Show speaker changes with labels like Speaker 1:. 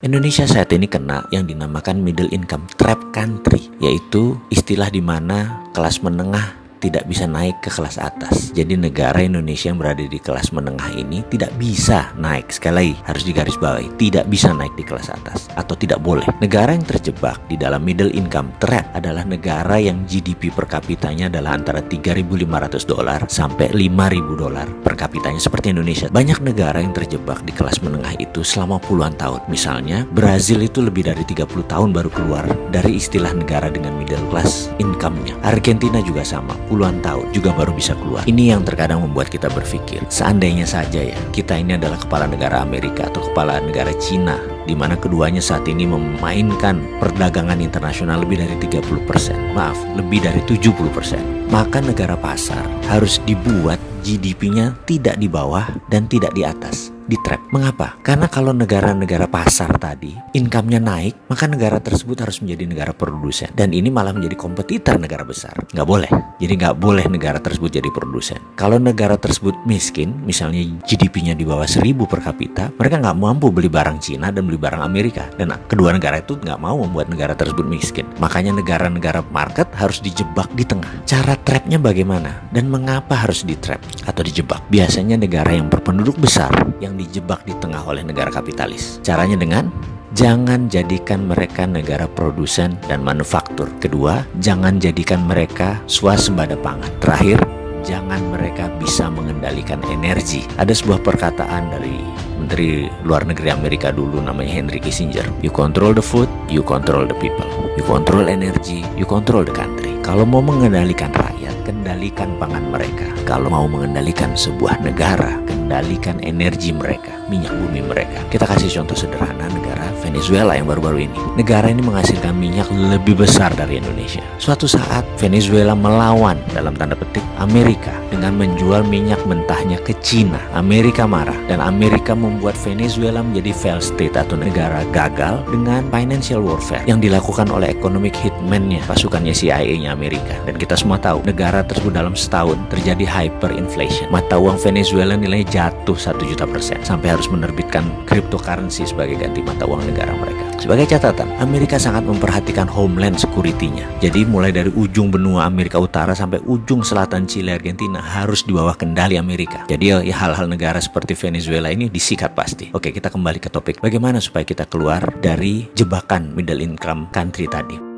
Speaker 1: Indonesia saat ini kena yang dinamakan middle income trap country, yaitu istilah di mana kelas menengah tidak bisa naik ke kelas atas. Jadi negara Indonesia yang berada di kelas menengah ini tidak bisa naik. Sekali lagi harus digarisbawahi, tidak bisa naik di kelas atas atau tidak boleh. Negara yang terjebak di dalam middle income trap adalah negara yang GDP per kapitanya adalah antara $3.500 sampai $5.000 per kapitanya seperti Indonesia. Banyak negara yang terjebak di kelas menengah itu selama puluhan tahun. Misalnya Brazil itu lebih dari 30 tahun baru keluar dari istilah negara dengan middle class income-nya. Argentina juga sama, puluhan tahun juga baru bisa keluar. Ini yang terkadang membuat kita berpikir, seandainya saja ya kita ini adalah kepala negara Amerika atau kepala negara Cina, di mana keduanya saat ini memainkan perdagangan internasional lebih dari 30%, lebih dari 70%. Maka negara pasar harus dibuat GDP-nya tidak di bawah dan tidak di atas, di trap. Mengapa? Karena kalau negara-negara pasar tadi income-nya naik, maka negara tersebut harus menjadi negara produsen. Dan ini malah menjadi kompetitor negara besar. Nggak boleh. Jadi nggak boleh negara tersebut jadi produsen. Kalau negara tersebut miskin, misalnya GDP-nya di bawah 1.000 per kapita, mereka nggak mampu beli barang Cina dan beli barang Amerika. Dan kedua negara itu nggak mau membuat negara tersebut miskin. Makanya negara-negara market harus dijebak di tengah. Cara trapnya bagaimana? Dan mengapa harus di trap atau dijebak? Biasanya negara yang berpenduduk besar yang dijebak di tengah oleh negara kapitalis. Caranya dengan jangan jadikan mereka negara produsen dan manufaktur. Kedua, jangan jadikan mereka swasembada pangan. Terakhir, jangan mereka bisa mengendalikan energi. Ada sebuah perkataan dari Menteri Luar Negeri Amerika dulu namanya Henry Kissinger. You control the food, you control the people. You control energy, you control the country. Kalau mau mengendalikan rakyat, kendalikan pangan mereka. Kalau mau mengendalikan sebuah negara, kendalikan energi mereka, minyak bumi mereka. Kita kasih contoh sederhana negara Venezuela yang baru-baru ini. Negara ini menghasilkan minyak lebih besar dari Indonesia. Suatu saat Venezuela melawan dalam tanda petik Amerika dengan menjual minyak mentahnya ke Cina. Amerika marah dan Amerika membuat Venezuela menjadi failed state atau negara gagal dengan financial warfare yang dilakukan oleh economic hitman-nya, pasukannya CIA-nya Amerika. Dan kita semua tahu negara tersebut dalam setahun terjadi hyperinflation. Mata uang Venezuela nilainya jatuh 1.000.000% sampai harus menerbitkan cryptocurrency sebagai ganti mata uang negara mereka. Sebagai catatan, Amerika sangat memperhatikan homeland security-nya. Jadi mulai dari ujung benua Amerika Utara sampai ujung selatan Chile, Argentina harus di bawah kendali Amerika. Jadi ya hal-hal negara seperti Venezuela ini disikat pasti. Oke, kita kembali ke topik. Bagaimana supaya kita keluar dari jebakan middle income country tadi?